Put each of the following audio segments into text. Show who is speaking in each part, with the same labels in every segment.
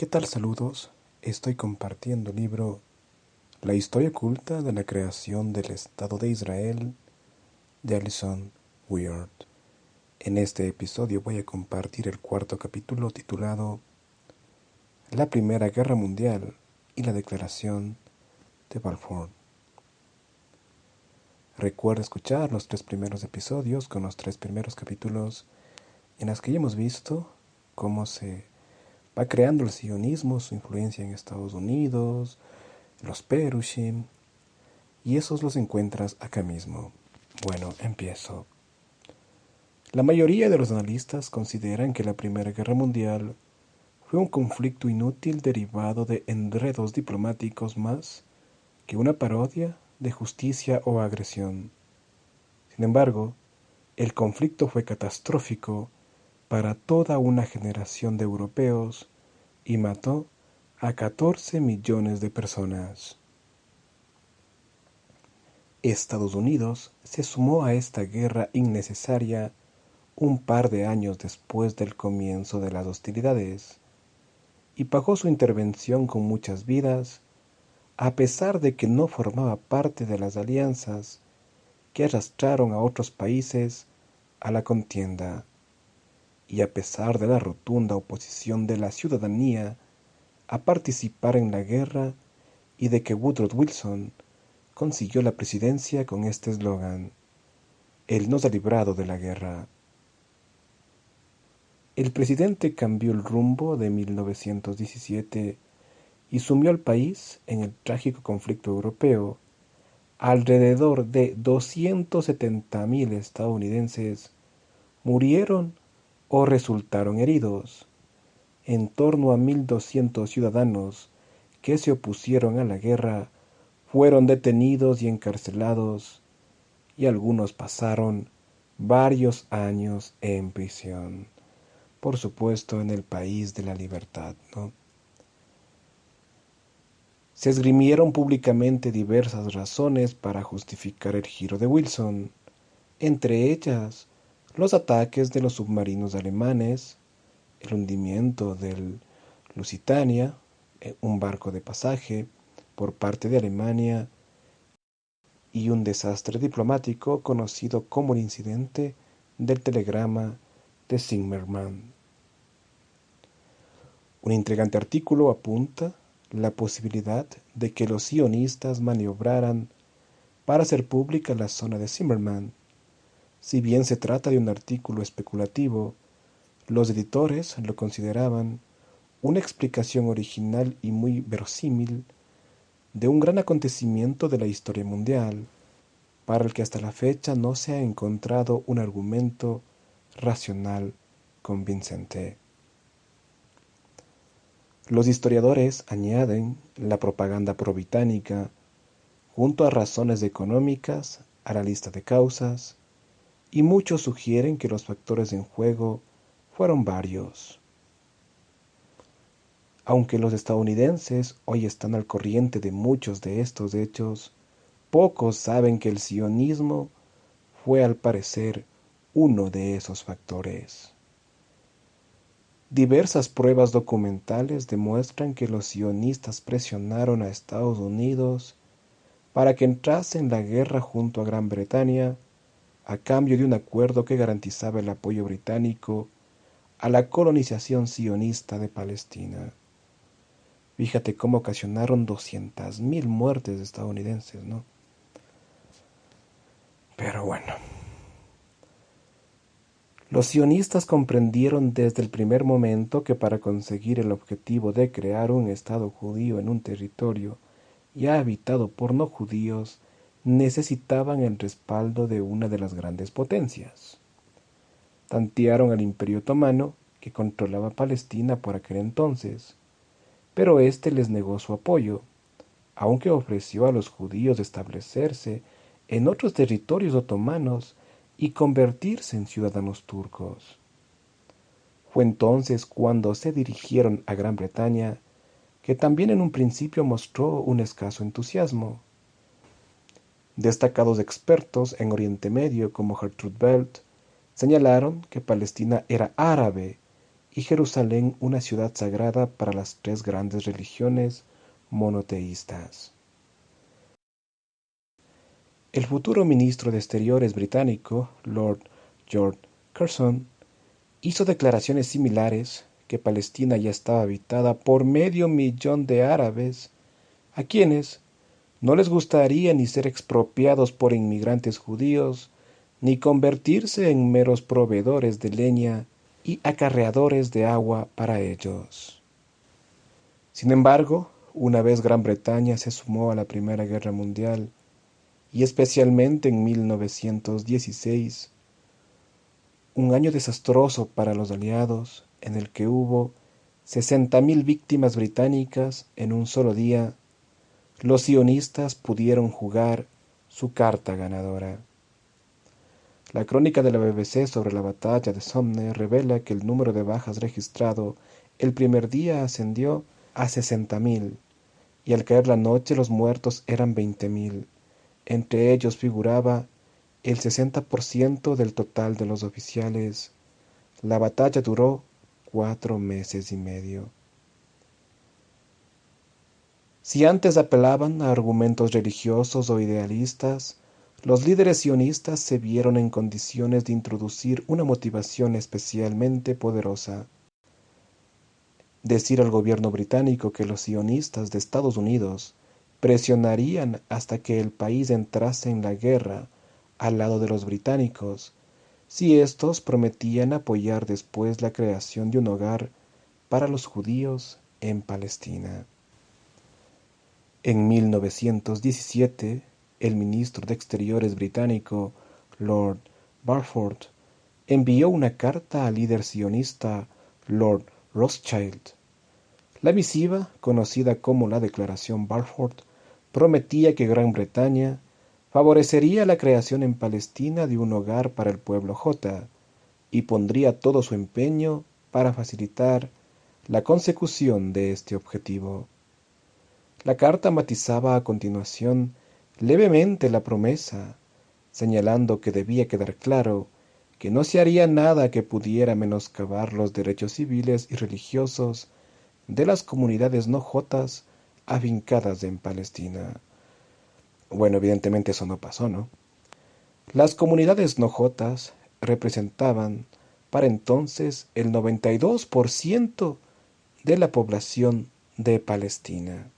Speaker 1: ¿Qué tal? Saludos. Estoy compartiendo el libro La historia oculta de la creación del Estado de Israel de Alison Weird. En este episodio voy a compartir el cuarto capítulo titulado La Primera Guerra Mundial y la Declaración de Balfour. Recuerda escuchar los 3 primeros episodios con los 3 primeros capítulos en los que ya hemos visto cómo se va creando el sionismo, su influencia en Estados Unidos, los Perushim, y esos los encuentras acá mismo. Bueno, empiezo. La mayoría de los analistas consideran que la Primera Guerra Mundial fue un conflicto inútil derivado de enredos diplomáticos más que una parodia de justicia o agresión. Sin embargo, el conflicto fue catastrófico para toda una generación de europeos y mató a 14 millones de personas. Estados Unidos se sumó a esta guerra innecesaria un par de años después del comienzo de las hostilidades y pagó su intervención con muchas vidas, a pesar de que no formaba parte de las alianzas que arrastraron a otros países a la contienda, y a pesar de la rotunda oposición de la ciudadanía a participar en la guerra y de que Woodrow Wilson consiguió la presidencia con este eslogan: Él nos ha librado de la guerra. El presidente cambió el rumbo de 1917 y sumió al país en el trágico conflicto europeo. Alrededor de 270.000 estadounidenses murieron o resultaron heridos. En torno a 1.200 ciudadanos que se opusieron a la guerra fueron detenidos y encarcelados, y algunos pasaron varios años en prisión. Por supuesto, en el país de la libertad, ¿no? Se esgrimieron públicamente diversas razones para justificar el giro de Wilson, entre ellas los ataques de los submarinos alemanes, el hundimiento del Lusitania, un barco de pasaje, por parte de Alemania, y un desastre diplomático conocido como el incidente del telegrama de Zimmermann. Un intrigante artículo apunta la posibilidad de que los sionistas maniobraran para hacer pública la zona de Zimmermann. Si bien se trata de un artículo especulativo, los editores lo consideraban una explicación original y muy verosímil de un gran acontecimiento de la historia mundial, para el que hasta la fecha no se ha encontrado un argumento racional convincente. Los historiadores añaden la propaganda pro-británica, junto a razones económicas, a la lista de causas, y muchos sugieren que los factores en juego fueron varios. Aunque los estadounidenses hoy están al corriente de muchos de estos hechos, pocos saben que el sionismo fue al parecer uno de esos factores. Diversas pruebas documentales demuestran que los sionistas presionaron a Estados Unidos para que entrase en la guerra junto a Gran Bretaña a cambio de un acuerdo que garantizaba el apoyo británico a la colonización sionista de Palestina. Fíjate cómo ocasionaron 200.000 muertes estadounidenses, ¿no? Pero bueno. Los sionistas comprendieron desde el primer momento que para conseguir el objetivo de crear un Estado judío en un territorio ya habitado por no judíos, necesitaban el respaldo de una de las grandes potencias. Tantearon al Imperio Otomano, que controlaba Palestina por aquel entonces, pero éste les negó su apoyo, aunque ofreció a los judíos establecerse en otros territorios otomanos y convertirse en ciudadanos turcos. Fue entonces cuando se dirigieron a Gran Bretaña, que también en un principio mostró un escaso entusiasmo. Destacados expertos en Oriente Medio como Gertrude Belt señalaron que Palestina era árabe y Jerusalén una ciudad sagrada para las tres grandes religiones monoteístas. El futuro ministro de Exteriores británico, Lord George Curzon, hizo declaraciones similares, que Palestina ya estaba habitada por 500.000 de árabes, a quienes no les gustaría ni ser expropiados por inmigrantes judíos, ni convertirse en meros proveedores de leña y acarreadores de agua para ellos. Sin embargo, una vez Gran Bretaña se sumó a la Primera Guerra Mundial, y especialmente en 1916, un año desastroso para los aliados, en el que hubo 60.000 víctimas británicas en un solo día, los sionistas pudieron jugar su carta ganadora. La crónica de la BBC sobre la batalla de Somme revela que el número de bajas registrado el primer día ascendió a 60.000, y al caer la noche los muertos eran 20.000. Entre ellos figuraba el 60% del total de los oficiales. La batalla duró 4 meses y medio. Si antes apelaban a argumentos religiosos o idealistas, los líderes sionistas se vieron en condiciones de introducir una motivación especialmente poderosa: decir al gobierno británico que los sionistas de Estados Unidos presionarían hasta que el país entrase en la guerra al lado de los británicos, si éstos prometían apoyar después la creación de un hogar para los judíos en Palestina. En 1917, el ministro de Exteriores británico, Lord Balfour, envió una carta al líder sionista Lord Rothschild. La misiva, conocida como la Declaración Balfour, prometía que Gran Bretaña favorecería la creación en Palestina de un hogar para el pueblo jota y pondría todo su empeño para facilitar la consecución de este objetivo. La carta matizaba a continuación levemente la promesa, señalando que debía quedar claro que no se haría nada que pudiera menoscabar los derechos civiles y religiosos de las comunidades no jotas afincadas en Palestina. Bueno, evidentemente eso no pasó, ¿no? Las comunidades no jotas representaban para entonces el 92% de la población de Palestina.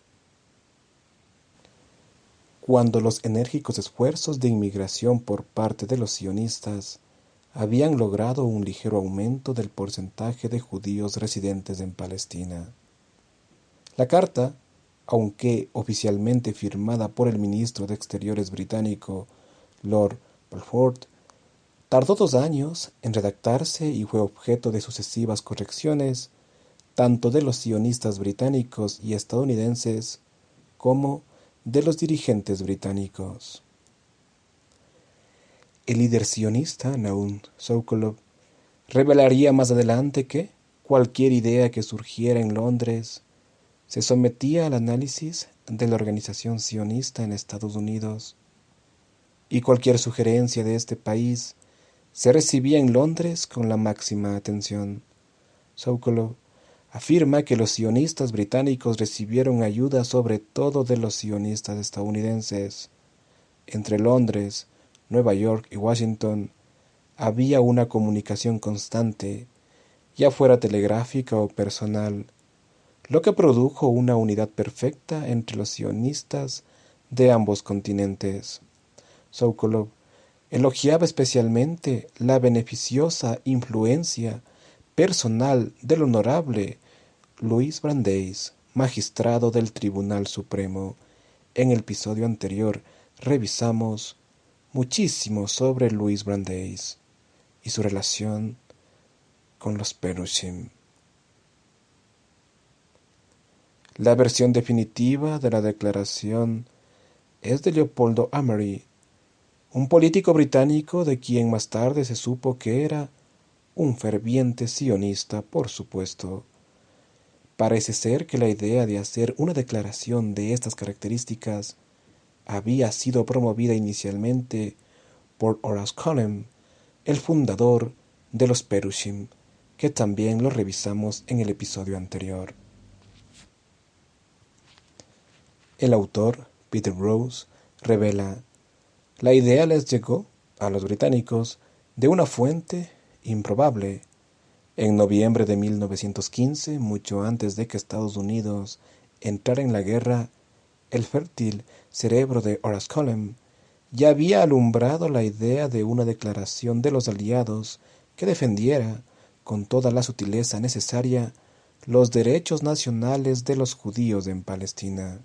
Speaker 1: Cuando los enérgicos esfuerzos de inmigración por parte de los sionistas habían logrado un ligero aumento del porcentaje de judíos residentes en Palestina. La carta, aunque oficialmente firmada por el ministro de Exteriores británico Lord Balfour, tardó 2 años en redactarse y fue objeto de sucesivas correcciones, tanto de los sionistas británicos y estadounidenses como de los dirigentes británicos. El líder sionista Nahum Sokolov revelaría más adelante que cualquier idea que surgiera en Londres se sometía al análisis de la organización sionista en Estados Unidos, y cualquier sugerencia de este país se recibía en Londres con la máxima atención. Sokolov afirma que los sionistas británicos recibieron ayuda sobre todo de los sionistas estadounidenses. Entre Londres, Nueva York y Washington había una comunicación constante, ya fuera telegráfica o personal, lo que produjo una unidad perfecta entre los sionistas de ambos continentes. Sokolov elogiaba especialmente la beneficiosa influencia personal del honorable Louis Brandeis, magistrado del Tribunal Supremo. En el episodio anterior revisamos muchísimo sobre Louis Brandeis y su relación con los Perushim. La versión definitiva de la declaración es de Leopoldo Amery, un político británico de quien más tarde se supo que era un ferviente sionista, por supuesto. Parece ser que la idea de hacer una declaración de estas características había sido promovida inicialmente por Horace Cullen, el fundador de los Perushim, que también lo revisamos en el episodio anterior. El autor, Peter Rose, revela: la idea les llegó a los británicos de una fuente improbable. En noviembre de 1915, mucho antes de que Estados Unidos entrara en la guerra, el fértil cerebro de Horace Cullum ya había alumbrado la idea de una declaración de los aliados que defendiera, con toda la sutileza necesaria, los derechos nacionales de los judíos en Palestina.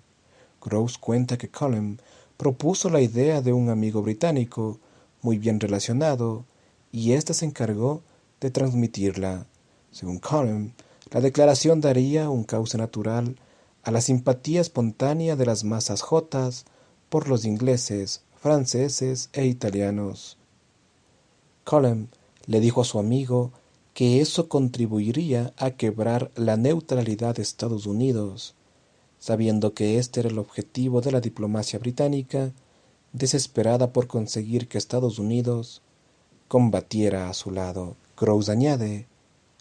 Speaker 1: Groves cuenta que Cullum propuso la idea de un amigo británico muy bien relacionado, y éste se encargó de transmitirla. Según Cullum, la declaración daría un cauce natural a la simpatía espontánea de las masas jotas por los ingleses, franceses e italianos. Cullum le dijo a su amigo que eso contribuiría a quebrar la neutralidad de Estados Unidos. Sabiendo que este era el objetivo de la diplomacia británica, desesperada por conseguir que Estados Unidos combatiera a su lado. Groves añade: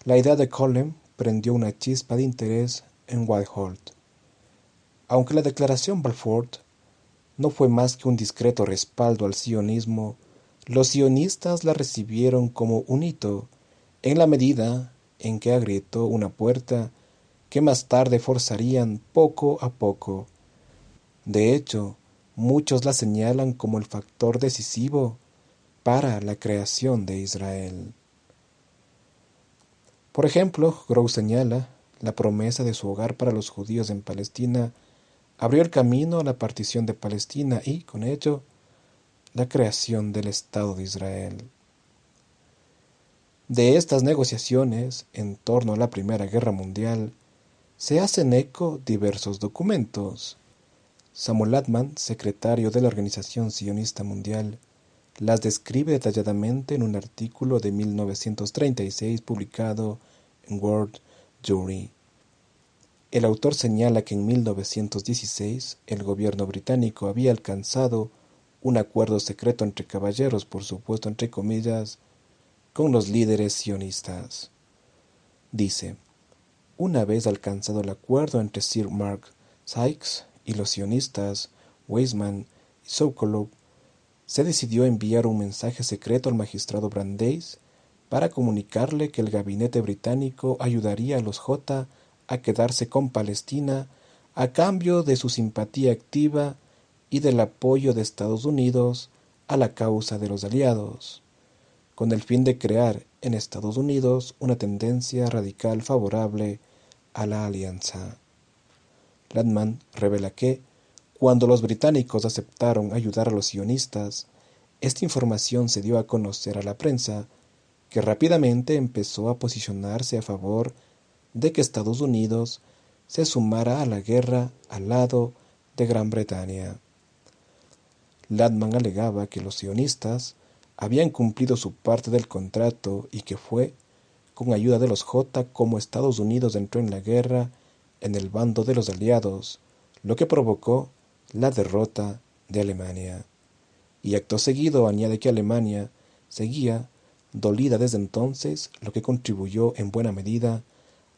Speaker 1: la idea de Cullum prendió una chispa de interés en Whiteholt. Aunque la declaración Balfour no fue más que un discreto respaldo al sionismo, los sionistas la recibieron como un hito, en la medida en que agrietó una puerta que más tarde forzarían poco a poco. De hecho, muchos la señalan como el factor decisivo para la creación de Israel. Por ejemplo, Groves señala: la promesa de su hogar para los judíos en Palestina abrió el camino a la partición de Palestina y, con ello, la creación del Estado de Israel. De estas negociaciones en torno a la Primera Guerra Mundial se hacen eco diversos documentos. Samuel Altman, secretario de la Organización Sionista Mundial, las describe detalladamente en un artículo de 1936 publicado en World Jewry. El autor señala que en 1916 el gobierno británico había alcanzado un acuerdo secreto entre caballeros, por supuesto entre comillas, con los líderes sionistas. Dice: una vez alcanzado el acuerdo entre Sir Mark Sykes y los sionistas Weizmann y Sokolov, se decidió enviar un mensaje secreto al magistrado Brandeis para comunicarle que el gabinete británico ayudaría a los J a quedarse con Palestina a cambio de su simpatía activa y del apoyo de Estados Unidos a la causa de los aliados, con el fin de crear en Estados Unidos una tendencia radical favorable a la alianza. Ladman revela que, cuando los británicos aceptaron ayudar a los sionistas, esta información se dio a conocer a la prensa, que rápidamente empezó a posicionarse a favor de que Estados Unidos se sumara a la guerra al lado de Gran Bretaña. Ladman alegaba que los sionistas habían cumplido su parte del contrato y que fue con ayuda de los J como Estados Unidos entró en la guerra en el bando de los aliados, lo que provocó la derrota de Alemania. Y acto seguido añade que Alemania seguía dolida desde entonces, lo que contribuyó en buena medida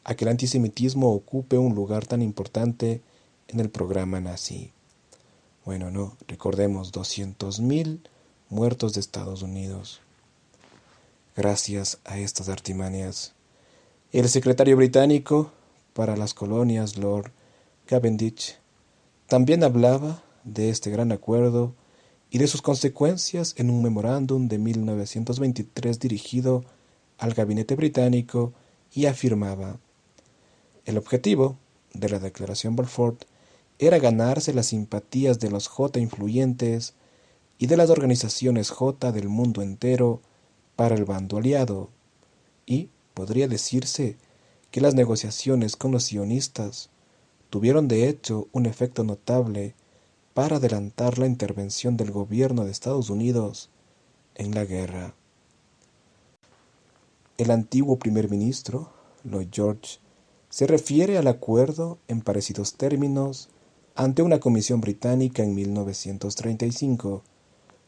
Speaker 1: a que el antisemitismo ocupe un lugar tan importante en el programa nazi. Bueno, no, recordemos, 200.000 muertos de Estados Unidos gracias a estas artimañas. El secretario británico para las colonias, Lord Cavendish, también hablaba de este gran acuerdo y de sus consecuencias en un memorándum de 1923 dirigido al gabinete británico, y afirmaba: el objetivo de la Declaración Balfour era ganarse las simpatías de los J influyentes y de las organizaciones J del mundo entero para el bando aliado, y podría decirse que las negociaciones con los sionistas tuvieron de hecho un efecto notable para adelantar la intervención del gobierno de Estados Unidos en la guerra. El antiguo primer ministro, Lloyd George, se refiere al acuerdo en parecidos términos ante una comisión británica en 1935.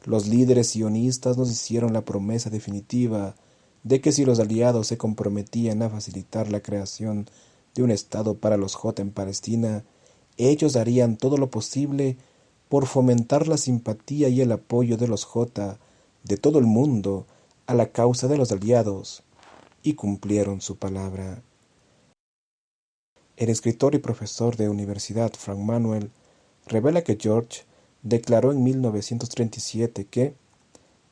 Speaker 1: Los líderes sionistas nos hicieron la promesa definitiva de que si los aliados se comprometían a facilitar la creación de un Estado para los J en Palestina, ellos harían todo lo posible por fomentar la simpatía y el apoyo de los J de todo el mundo a la causa de los aliados, y cumplieron su palabra. El escritor y profesor de universidad Frank Manuel revela que George declaró en 1937 que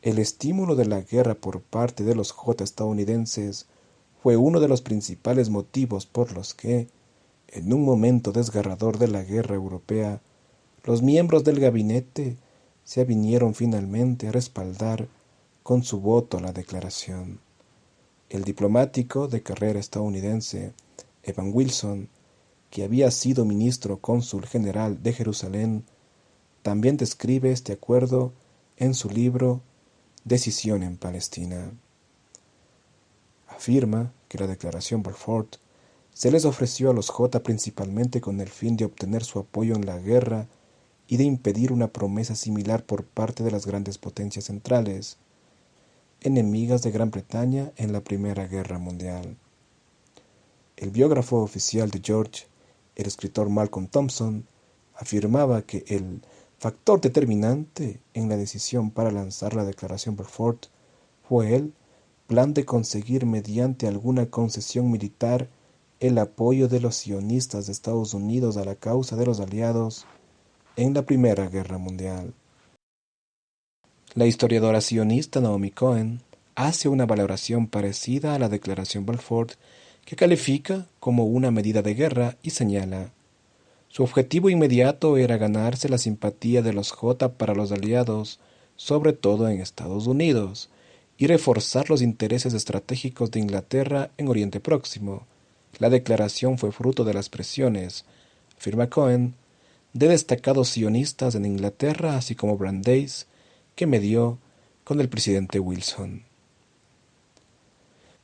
Speaker 1: el estímulo de la guerra por parte de los J estadounidenses fue uno de los principales motivos por los que, en un momento desgarrador de la guerra europea, los miembros del gabinete se avinieron finalmente a respaldar con su voto la declaración. El diplomático de carrera estadounidense Evan Wilson, que había sido ministro cónsul general de Jerusalén, también describe este acuerdo en su libro Decisión en Palestina. Afirma que la declaración Balfour se les ofreció a los J principalmente con el fin de obtener su apoyo en la guerra y de impedir una promesa similar por parte de las grandes potencias centrales, enemigas de Gran Bretaña en la Primera Guerra Mundial. El biógrafo oficial de George, el escritor Malcolm Thompson, afirmaba que el factor determinante en la decisión para lanzar la declaración Balfour fue el plan de conseguir mediante alguna concesión militar el apoyo de los sionistas de Estados Unidos a la causa de los aliados en la Primera Guerra Mundial. La historiadora sionista Naomi Cohen hace una valoración parecida a la declaración Balfour que califica como una medida de guerra y señala: su objetivo inmediato era ganarse la simpatía de los J para los aliados, sobre todo en Estados Unidos, y reforzar los intereses estratégicos de Inglaterra en Oriente Próximo. La declaración fue fruto de las presiones, afirma Cohen, de destacados sionistas en Inglaterra, así como Brandeis, que medió con el presidente Wilson.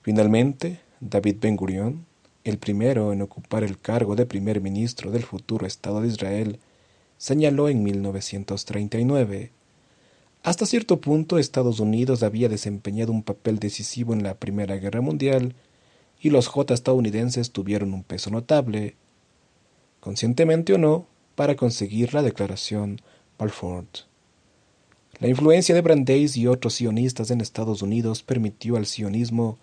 Speaker 1: Finalmente, David Ben-Gurión, el primero en ocupar el cargo de primer ministro del futuro Estado de Israel, señaló en 1939: hasta cierto punto Estados Unidos había desempeñado un papel decisivo en la Primera Guerra Mundial y los J estadounidenses tuvieron un peso notable, conscientemente o no, para conseguir la declaración Balfour. La influencia de Brandeis y otros sionistas en Estados Unidos permitió al sionismo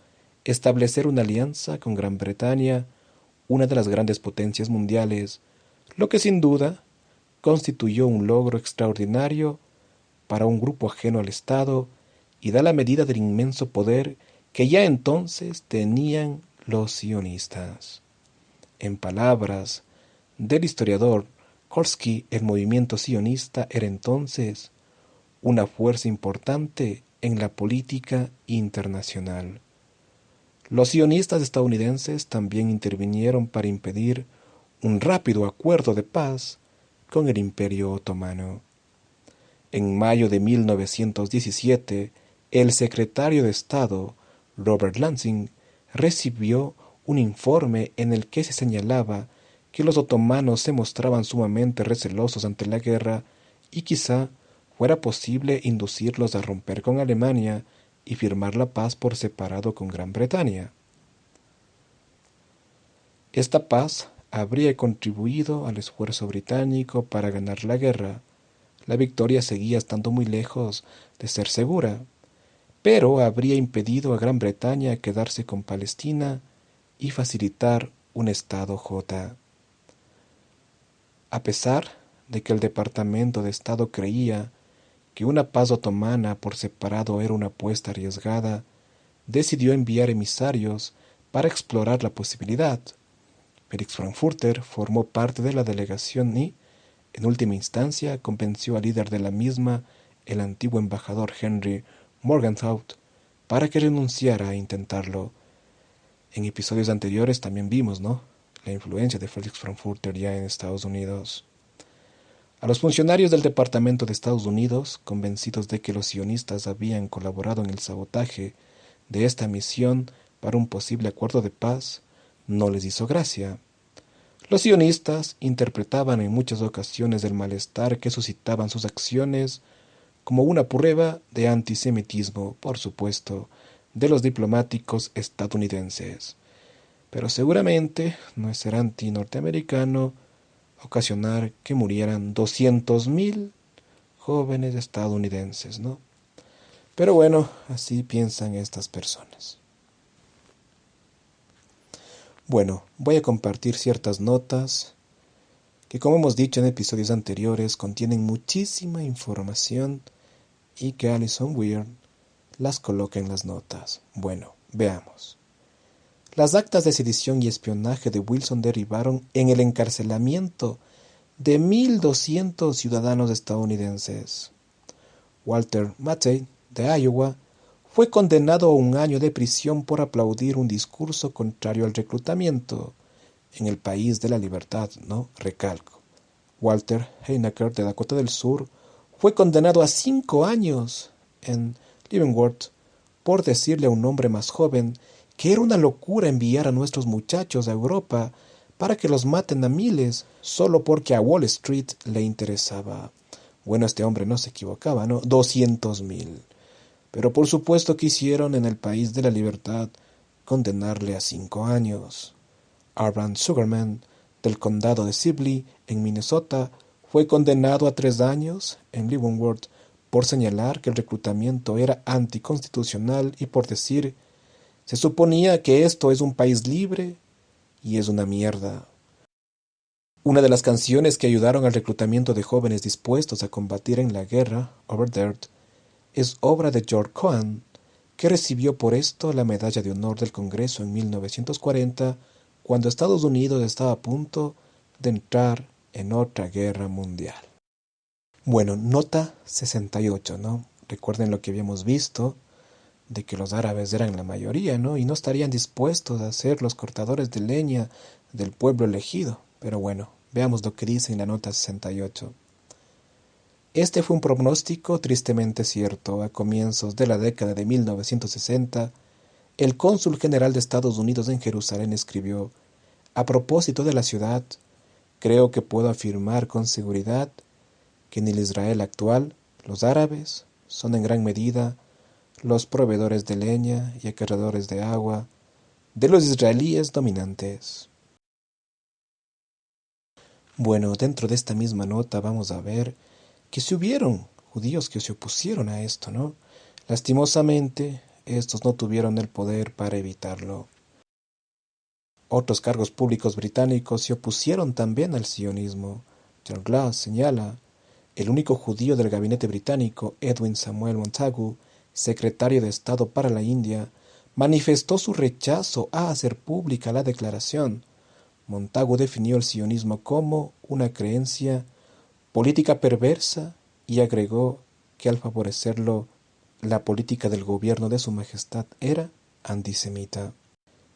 Speaker 1: establecer una alianza con Gran Bretaña, una de las grandes potencias mundiales, lo que sin duda constituyó un logro extraordinario para un grupo ajeno al Estado y da la medida del inmenso poder que ya entonces tenían los sionistas. En palabras del historiador Kolsky, el movimiento sionista era entonces una fuerza importante en la política internacional. Los sionistas estadounidenses también intervinieron para impedir un rápido acuerdo de paz con el Imperio Otomano. En mayo de 1917, el secretario de Estado, Robert Lansing, recibió un informe en el que se señalaba que los otomanos se mostraban sumamente recelosos ante la guerra y quizá fuera posible inducirlos a romper con Alemania y firmar la paz por separado con Gran Bretaña. Esta paz habría contribuido al esfuerzo británico para ganar la guerra. La victoria seguía estando muy lejos de ser segura, pero habría impedido a Gran Bretaña quedarse con Palestina y facilitar un Estado J. A pesar de que el Departamento de Estado creía que una paz otomana por separado era una apuesta arriesgada, decidió enviar emisarios para explorar la posibilidad. Felix Frankfurter formó parte de la delegación y, en última instancia, convenció al líder de la misma, el antiguo embajador Henry Morgenthau, para que renunciara a intentarlo. En episodios anteriores también vimos, ¿no?, la influencia de Felix Frankfurter ya en Estados Unidos. A los funcionarios del Departamento de Estados Unidos, convencidos de que los sionistas habían colaborado en el sabotaje de esta misión para un posible acuerdo de paz, no les hizo gracia. Los sionistas interpretaban en muchas ocasiones el malestar que suscitaban sus acciones como una prueba de antisemitismo, por supuesto, de los diplomáticos estadounidenses. Pero seguramente no será anti-norteamericano ocasionar que murieran 200.000 jóvenes estadounidenses, ¿no? Pero bueno, así piensan estas personas. Bueno, voy a compartir ciertas notas que, como hemos dicho en episodios anteriores, contienen muchísima información y que Alison Weir las coloca en las notas. Bueno, veamos. Las actas de sedición y espionaje de Wilson derivaron en el encarcelamiento de 1.200 ciudadanos estadounidenses. Walter Matthey, de Iowa, fue condenado a 1 año de prisión por aplaudir un discurso contrario al reclutamiento en el país de la libertad, ¿no? Recalco. Walter Heinecker, de Dakota del Sur, fue condenado a 5 años en Leavenworth por decirle a un hombre más joven que era una locura enviar a nuestros muchachos a Europa para que los maten a miles solo porque a Wall Street le interesaba. Bueno, este hombre no se equivocaba, ¿no? 200.000. Pero por supuesto que hicieron en el país de la libertad condenarle a 5 años. Arban Sugarman, del condado de Sibley, en Minnesota, fue condenado a 3 años en Leavenworth por señalar que el reclutamiento era anticonstitucional y por decir, se suponía que esto es un país libre y es una mierda. Una de las canciones que ayudaron al reclutamiento de jóvenes dispuestos a combatir en la guerra, Over Dirt, es obra de George Cohan, que recibió por esto la Medalla de Honor del Congreso en 1940, cuando Estados Unidos estaba a punto de entrar en otra guerra mundial. Bueno, nota 68, ¿no? Recuerden lo que habíamos visto, de que los árabes eran la mayoría, ¿no? Y no estarían dispuestos a ser los cortadores de leña del pueblo elegido. Pero bueno, veamos lo que dice en la nota 68. Este fue un pronóstico tristemente cierto. A comienzos de la década de 1960, el cónsul general de Estados Unidos en Jerusalén escribió: a propósito de la ciudad, creo que puedo afirmar con seguridad que en el Israel actual, los árabes son en gran medida los proveedores de leña y acarreadores de agua de los israelíes dominantes. Bueno, dentro de esta misma nota vamos a ver que si hubieron judíos que se opusieron a esto, ¿no? Lastimosamente, estos no tuvieron el poder para evitarlo. Otros cargos públicos británicos se opusieron también al sionismo. John Glass señala: el único judío del gabinete británico, Edwin Samuel Montagu, secretario de Estado para la India, manifestó su rechazo a hacer pública la declaración. Montagu definió el sionismo como una creencia política perversa y agregó que al favorecerlo, la política del gobierno de Su Majestad era antisemita.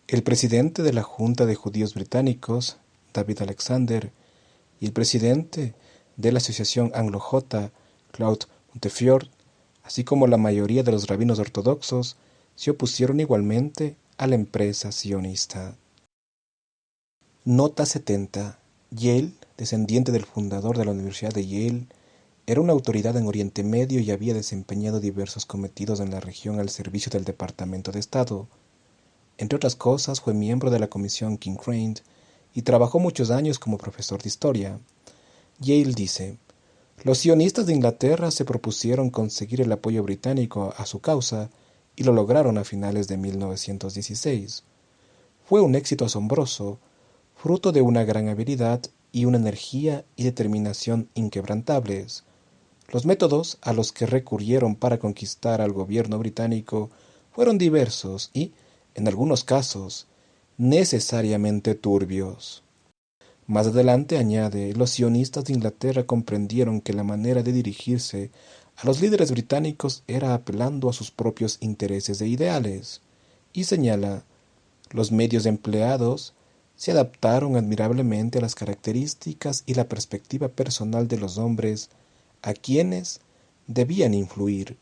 Speaker 1: El presidente de la Junta de Judíos Británicos, David Alexander, y el presidente de la Asociación Anglo-Jota, Claude Montefiore, así como la mayoría de los rabinos ortodoxos, se opusieron igualmente a la empresa sionista. Nota 70. Yale, descendiente del fundador de la Universidad de Yale, era una autoridad en Oriente Medio y había desempeñado diversos cometidos en la región al servicio del Departamento de Estado. Entre otras cosas, fue miembro de la Comisión King-Crane y trabajó muchos años como profesor de historia. Yale dice: los sionistas de Inglaterra se propusieron conseguir el apoyo británico a su causa y lo lograron a finales de 1916. Fue un éxito asombroso, fruto de una gran habilidad y una energía y determinación inquebrantables. Los métodos a los que recurrieron para conquistar al gobierno británico fueron diversos y, en algunos casos, necesariamente turbios. Más adelante añade: los sionistas de Inglaterra comprendieron que la manera de dirigirse a los líderes británicos era apelando a sus propios intereses e ideales, y señala: los medios empleados se adaptaron admirablemente a las características y la perspectiva personal de los hombres a quienes debían influir.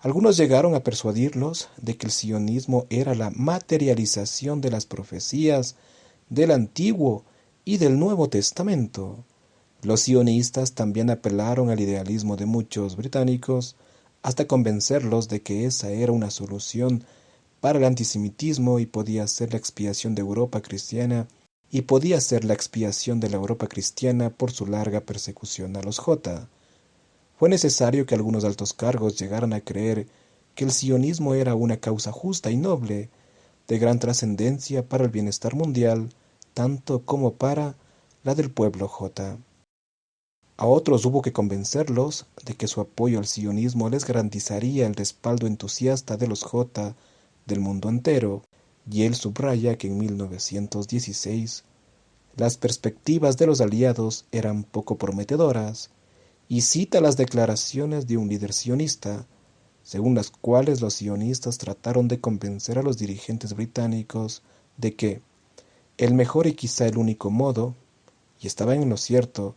Speaker 1: Algunos llegaron a persuadirlos de que el sionismo era la materialización de las profecías del Antiguo y del Nuevo Testamento. Los sionistas también apelaron al idealismo de muchos británicos hasta convencerlos de que esa era una solución para el antisemitismo y podía ser la expiación de Europa cristiana y podía ser la expiación de la Europa cristiana por su larga persecución a los Jota. Fue necesario que algunos altos cargos llegaran a creer que el sionismo era una causa justa y noble, de gran trascendencia para el bienestar mundial, tanto como para la del pueblo Jota. A otros hubo que convencerlos de que su apoyo al sionismo les garantizaría el respaldo entusiasta de los Jota del mundo entero, y él subraya que en 1916 las perspectivas de los aliados eran poco prometedoras, y cita las declaraciones de un líder sionista, según las cuales los sionistas trataron de convencer a los dirigentes británicos de que el mejor y quizá el único modo, y estaban en lo cierto,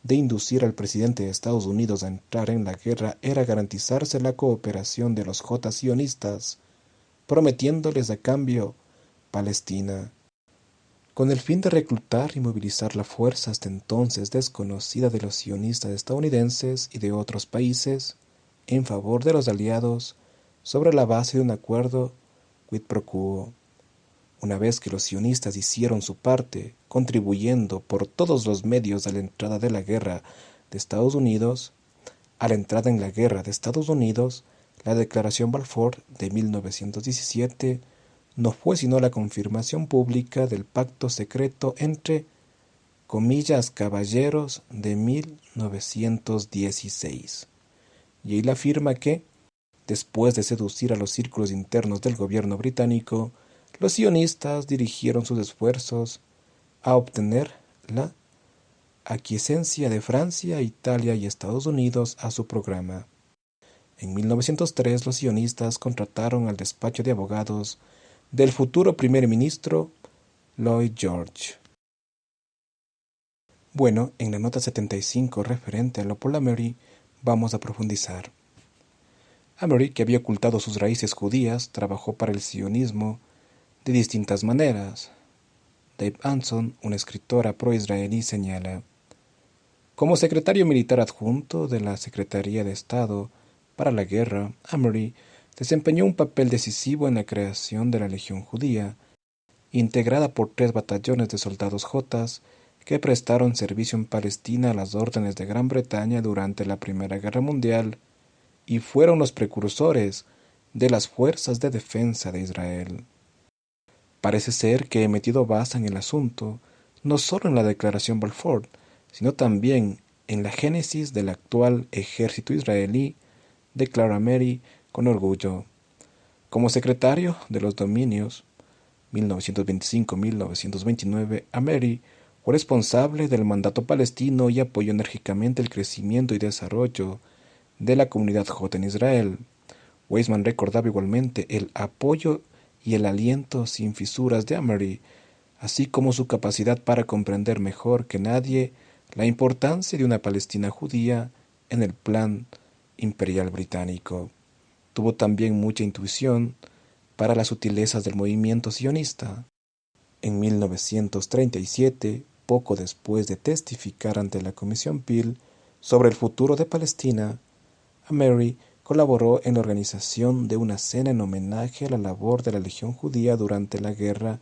Speaker 1: de inducir al presidente de Estados Unidos a entrar en la guerra era garantizarse la cooperación de los J sionistas, prometiéndoles a cambio Palestina. Con el fin de reclutar y movilizar la fuerza hasta entonces desconocida de los sionistas estadounidenses y de otros países en favor de los aliados sobre la base de un acuerdo quid pro quo. Una vez que los sionistas hicieron su parte, contribuyendo por todos los medios a la entrada en la guerra de Estados Unidos, la Declaración Balfour de 1917 no fue sino la confirmación pública del pacto secreto entre, comillas, caballeros de 1916. Y él afirma que, después de seducir a los círculos internos del gobierno británico, los sionistas dirigieron sus esfuerzos a obtener la aquiescencia de Francia, Italia y Estados Unidos a su programa. En 1903 los sionistas contrataron al despacho de abogados del futuro primer ministro Lloyd George. Bueno, en la nota 75 referente a Leopold Amery vamos a profundizar. Amery, que había ocultado sus raíces judías, trabajó para el sionismo de distintas maneras. Dave Anson, una escritora pro-israelí, señala: como secretario militar adjunto de la Secretaría de Estado para la Guerra, Amery desempeñó un papel decisivo en la creación de la Legión Judía, integrada por 3 batallones de soldados jotas que prestaron servicio en Palestina a las órdenes de Gran Bretaña durante la Primera Guerra Mundial y fueron los precursores de las fuerzas de defensa de Israel. Parece ser que he metido baza en el asunto, no solo en la Declaración Balfour, sino también en la génesis del actual ejército israelí, declara Amery con orgullo. Como secretario de los dominios 1925-1929, Amery fue responsable del mandato palestino y apoyó enérgicamente el crecimiento y desarrollo de la comunidad jota en Israel. Weizmann recordaba igualmente el apoyo y el aliento sin fisuras de Amery, así como su capacidad para comprender mejor que nadie la importancia de una Palestina judía en el plan imperial británico. Tuvo también mucha intuición para las sutilezas del movimiento sionista. En 1937, poco después de testificar ante la Comisión Peel sobre el futuro de Palestina, Amery colaboró en la organización de una cena en homenaje a la labor de la Legión Judía durante la guerra,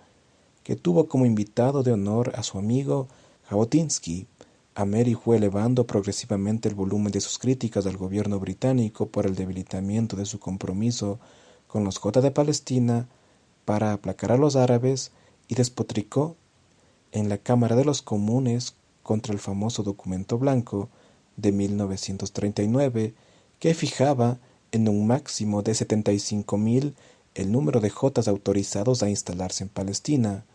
Speaker 1: que tuvo como invitado de honor a su amigo Jabotinsky. Amery fue elevando progresivamente el volumen de sus críticas al gobierno británico por el debilitamiento de su compromiso con los Jota de Palestina para aplacar a los árabes y despotricó en la Cámara de los Comunes contra el famoso documento blanco de 1939 que fijaba en un máximo de 75.000 el número de jotas autorizados a instalarse en Palestina.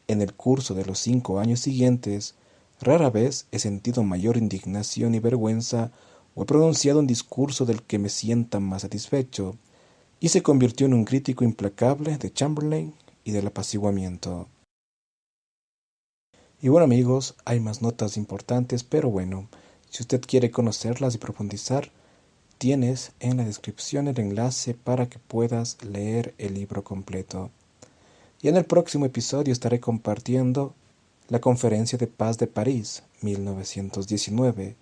Speaker 1: En el curso de los 5 años siguientes, rara vez he sentido mayor indignación y vergüenza o he pronunciado un discurso del que me sienta más satisfecho, y se convirtió en un crítico implacable de Chamberlain y del apaciguamiento. Y bueno amigos, hay más notas importantes, pero bueno, si usted quiere conocerlas y profundizar, tienes en la descripción el enlace para que puedas leer el libro completo. Y en el próximo episodio estaré compartiendo la Conferencia de Paz de París, 1919.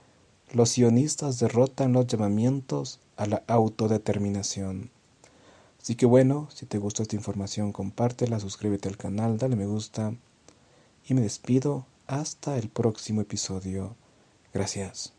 Speaker 1: Los sionistas derrotan los llamamientos a la autodeterminación. Así que bueno, si te gustó esta información, compártela, suscríbete al canal, dale me gusta y me despido hasta el próximo episodio. Gracias.